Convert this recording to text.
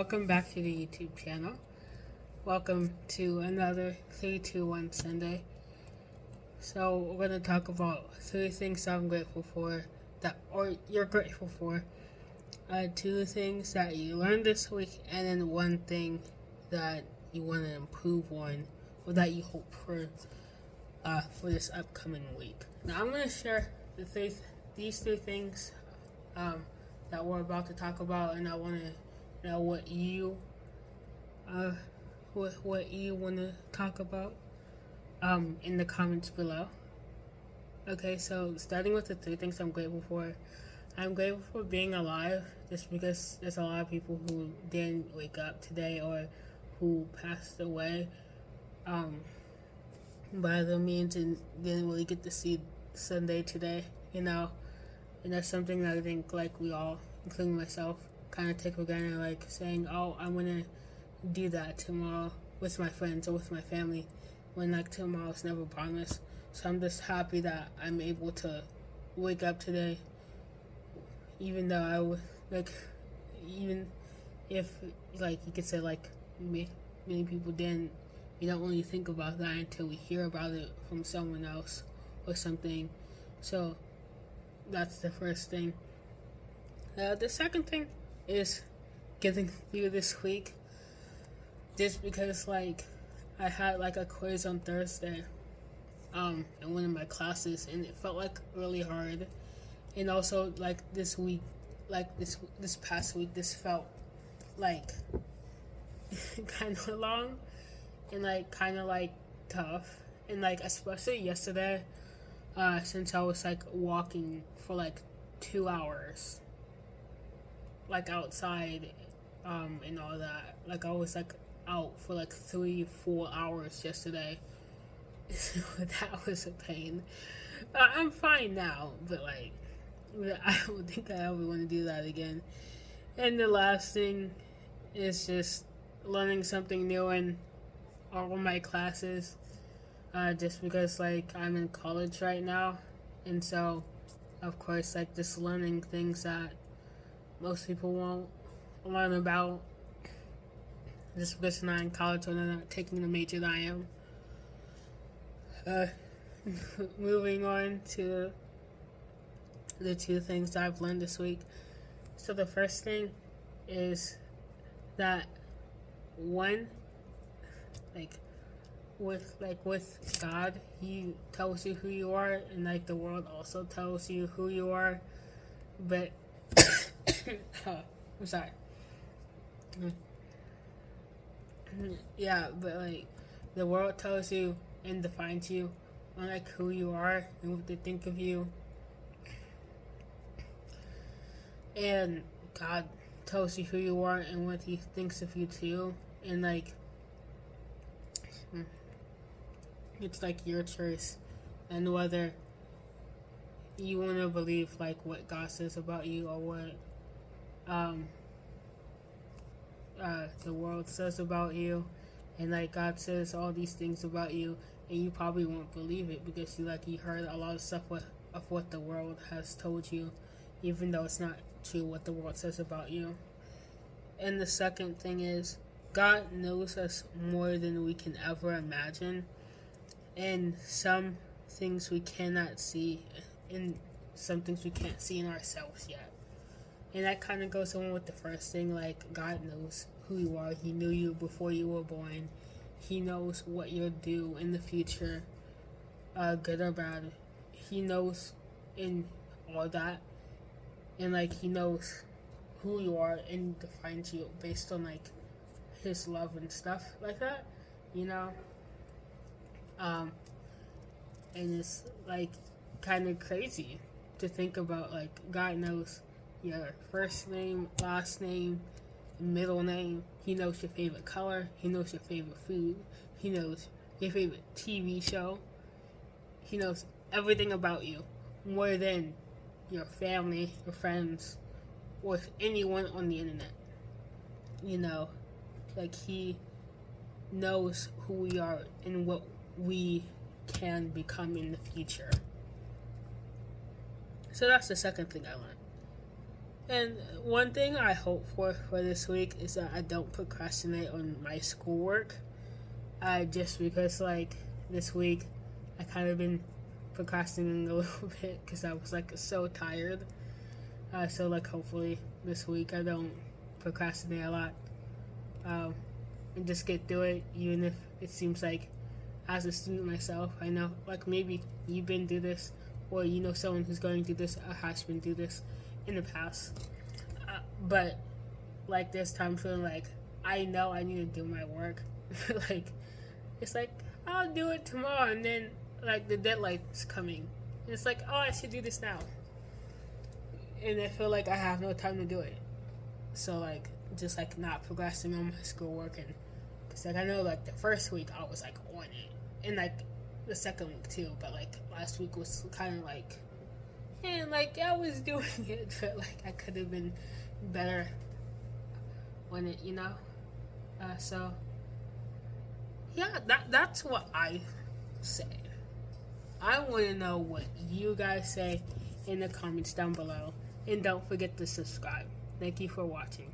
welcome back to the YouTube channel. Welcome to another 321 Sunday. So we're going to talk about 3 things I'm grateful for, or you're grateful for. 2 things that you learned this week, and then 1 thing that you want to improve on, or that you hope for this upcoming week. Now I'm going to share these 3 things that we're about to talk about, and I want to know what you want to talk about in the comments below. Okay, so starting with the 3 things I'm grateful for. I'm grateful for being alive, just because there's a lot of people who didn't wake up today or who passed away by other means and didn't really get to see Sunday today, and that's something that I think we all, including myself, kind of take for granted, saying, oh, I'm gonna do that tomorrow with my friends or with my family, when tomorrow's never promised. So I'm just happy that I'm able to wake up today, even though I was even if you could say many people didn't. You don't really think about that until we hear about it from someone else or something. So that's the first thing. The second thing is getting through this week, just because I had a quiz on Thursday in one of my classes, and it felt really hard. And also this week, this past week, this felt kind of long and kind of tough, and especially yesterday, since I was walking for 2 hours outside and all that. I was out for 3-4 hours yesterday. That was a pain. I'm fine now, but I don't think I ever want to do that again. And the last thing is just learning something new in all of my classes, just because I'm in college right now, and so of course just learning things that most people won't learn about, just because they're not in college or they're not taking the major that I am. Moving on to the 2 things that I've learned this week. So the first thing is that with God, He tells you who you are, and the world also tells you who you are, but I'm sorry. Yeah, but the world tells you and defines you on who you are and what they think of you, and God tells you who you are and what He thinks of you too, and it's your choice, and whether you want to believe what God says about you, or what the world says about you. And God says all these things about you, and you probably won't believe it, because you heard a lot of stuff of what the world has told you, even though it's not true what the world says about you. And the second thing is, God knows us more than we can ever imagine, and some things we cannot see, and some things we can't see in ourselves yet. And that kind of goes along with the first thing. God knows who you are. He knew you before you were born. He knows what you'll do in the future, good or bad. He knows in all that, and He knows who you are and defines you based on His love and stuff like that, and it's kind of crazy to think about. God knows your first name, last name, middle name. He knows your favorite color. He knows your favorite food. He knows your favorite TV show. He knows everything about you, more than your family, your friends, or anyone on the internet. He knows who we are and what we can become in the future. So that's the second thing I learned. And one thing I hope for this week is that I don't procrastinate on my schoolwork. Just because like this week I kind of been procrastinating a little bit because I was like so tired. So like hopefully this week I don't procrastinate a lot, and just get through it, even if it seems like as a student myself, I know like maybe you've been through this, or you know someone who's going through this or has been through this in the past. But like this time feeling like I know I need to do my work. Like it's like I'll do it tomorrow, and then like the deadline's coming, and it's like, oh, I should do this now, and I feel like I have no time to do it. So like just like not progressing on my schoolwork, and because like I know like the first week I was like on it, and like the second week too, but like last week was kind of like, and like I was doing it, but like I could have been better on it, you know. So yeah, that's what I say. I want to know what you guys say in the comments down below, and don't forget to subscribe. Thank you for watching.